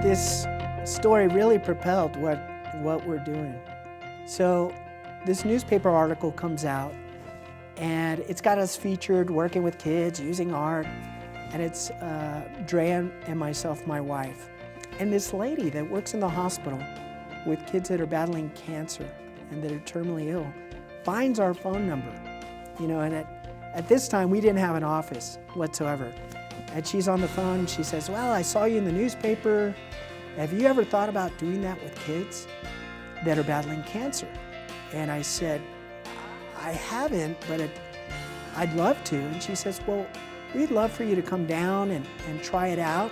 This story really propelled what we're doing. So this newspaper article comes out, and it's got us featured working with kids, using art, and it's Drea and myself, my wife. And this lady that works in the hospital with kids that are battling cancer and that are terminally ill finds our phone number. You know, and at this time, we didn't have an office whatsoever. And she's on the phone, and she says, well, I saw you in the newspaper. Have you ever thought about doing that with kids that are battling cancer? And I said, I haven't, but I'd love to. And she says, well, we'd love for you to come down and try it out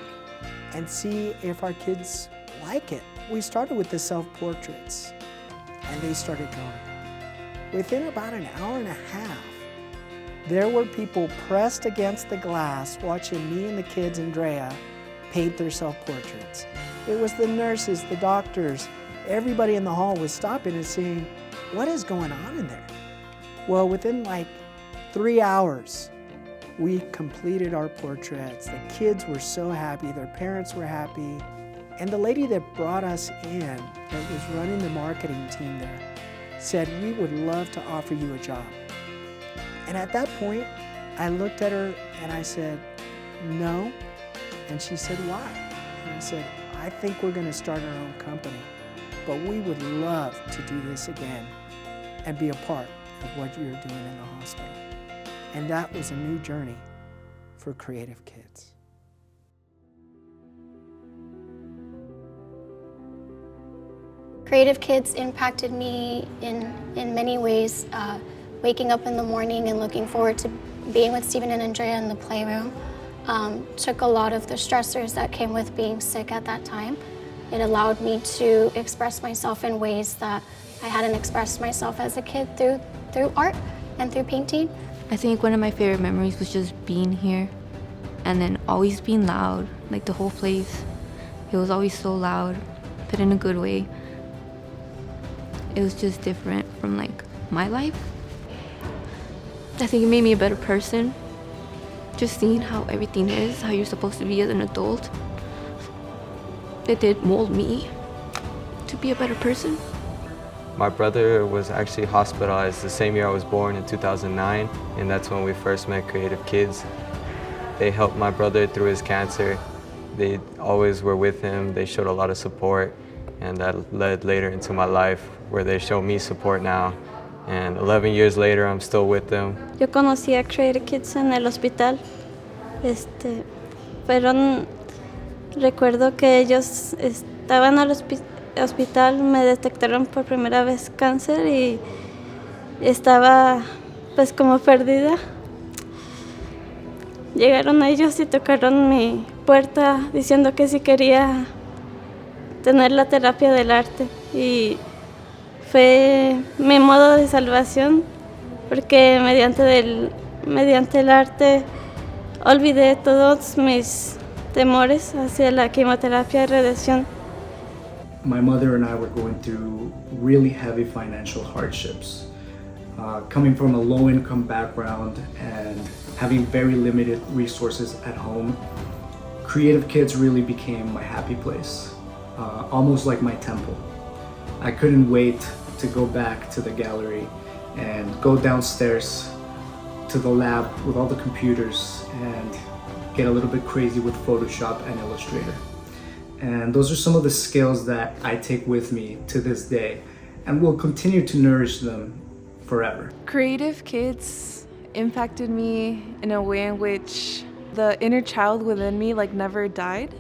and see if our kids like it. We started with the self-portraits, and they started going. Within about an hour and a half, there were people pressed against the glass watching me and the kids and Drea paint their self-portraits. It was the nurses, the doctors, everybody in the hall was stopping and saying, what is going on in there? Well, within like 3 hours, we completed our portraits. The kids were so happy, their parents were happy. And the lady that brought us in, that was running the marketing team there, said, we would love to offer you a job. And at that point, I looked at her and I said, no. And she said, why? And I said, I think we're gonna start our own company, but we would love to do this again and be a part of what you're doing in the hospital. And that was a new journey for Creative Kids. Creative Kids impacted me in many ways. Waking up in the morning and looking forward to being with Stephen and Andrea in the playroom took a lot of the stressors that came with being sick at that time. It allowed me to express myself in ways that I hadn't expressed myself as a kid through art and through painting. I think one of my favorite memories was just being here and then always being loud, like the whole place. It was always so loud, but in a good way. It was just different from like my life. I think it made me a better person. Just seeing how everything is, how you're supposed to be as an adult. It did mold me to be a better person. My brother was actually hospitalized the same year I was born in 2009, and that's when we first met Creative Kids. They helped my brother through his cancer. They always were with him. They showed a lot of support, and that led later into my life where they show me support now. And 11 years later, I'm still with them. Yo conocí a Creative Kids en el hospital. Recuerdo que ellos estaban al hospital, me detectaron por primera vez cáncer y estaba pues como perdida. Llegaron ellos y tocaron mi puerta diciendo que si quería tener la terapia del arte. Y fue mi modo de salvación, porque mediante el arte olvidé todos mis temores hacia la quimioterapia y radiación. My mother and I were going through really heavy financial hardships. Coming from a low-income background and having very limited resources at home, Creative Kids really became my happy place, almost like my temple. I couldn't wait to go back to the gallery and go downstairs to the lab with all the computers and get a little bit crazy with Photoshop and Illustrator. And those are some of the skills that I take with me to this day and will continue to nourish them forever. Creative Kids impacted me in a way in which the inner child within me never died.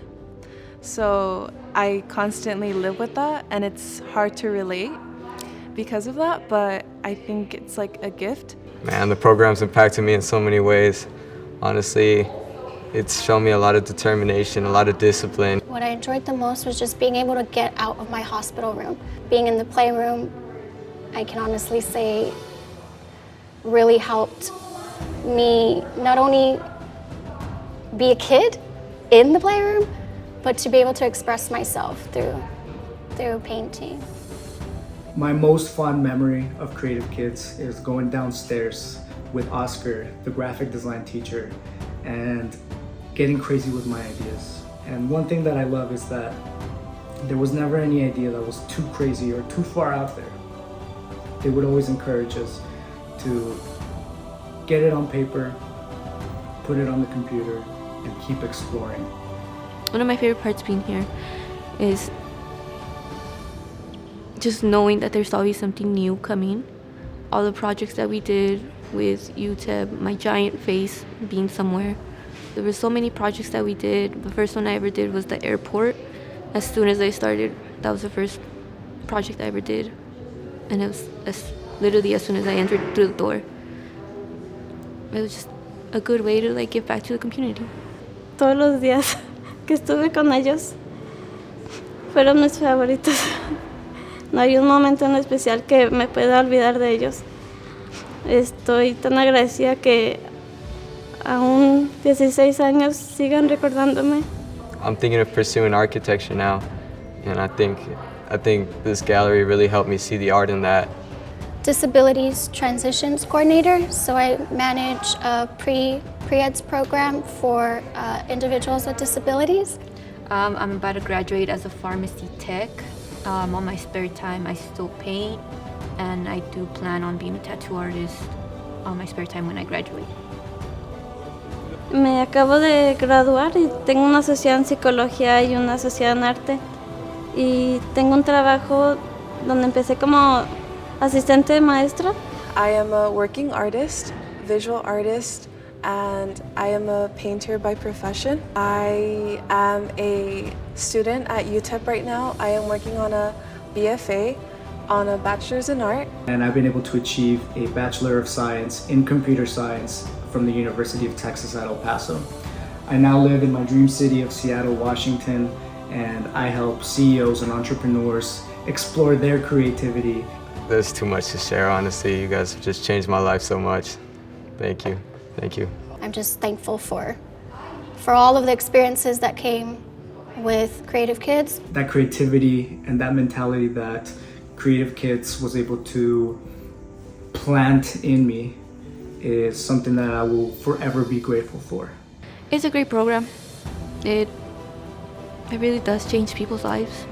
So I constantly live with that, and it's hard to relate because of that, but I think it's like a gift. Man, the program's impacted me in so many ways. Honestly, it's shown me a lot of determination, a lot of discipline. What I enjoyed the most was just being able to get out of my hospital room. Being in the playroom, I can honestly say, really helped me not only be a kid in the playroom, but to be able to express myself through painting. My most fond memory of Creative Kids is going downstairs with Oscar, the graphic design teacher, and getting crazy with my ideas. And one thing that I love is that there was never any idea that was too crazy or too far out there. They would always encourage us to get it on paper, put it on the computer, and keep exploring. One of my favorite parts being here is just knowing that there's always something new coming. All the projects that we did with UTEP, my giant face being somewhere. There were so many projects that we did. The first one I ever did was the airport. As soon as I started, that was the first project I ever did. And it was literally as soon as I entered through the door. It was just a good way to give back to the community. Todos los días que estuve con ellos fueron mis favoritos. No hay un momento en especial que me pueda olvidar de ellos. Estoy tan agradecida que aún 16 años sigan recordándome. I'm thinking of pursuing architecture now, and I think this gallery really helped me see the art in that. Disabilities Transitions Coordinator, so I manage a pre-eds program for individuals with disabilities. I'm about to graduate as a pharmacy tech. On my spare time, I still paint, and I do plan on being a tattoo artist on my spare time when I graduate. Me acabo de graduar y tengo una sociedad en psicología y una sociedad en arte. Y tengo un trabajo donde empecé como asistente de maestra. I am a working artist, visual artist, and I am a painter by profession. I am a student at UTEP right now. I am working on a BFA, on a Bachelor's in Art. And I've been able to achieve a Bachelor of Science in Computer Science from the University of Texas at El Paso. I now live in my dream city of Seattle, Washington, and I help CEOs and entrepreneurs explore their creativity. There's too much to share, honestly. You guys have just changed my life so much. Thank you. Thank you. I'm just thankful for all of the experiences that came with Creative Kids. That creativity and that mentality that Creative Kids was able to plant in me is something that I will forever be grateful for. It's a great program. It really does change people's lives.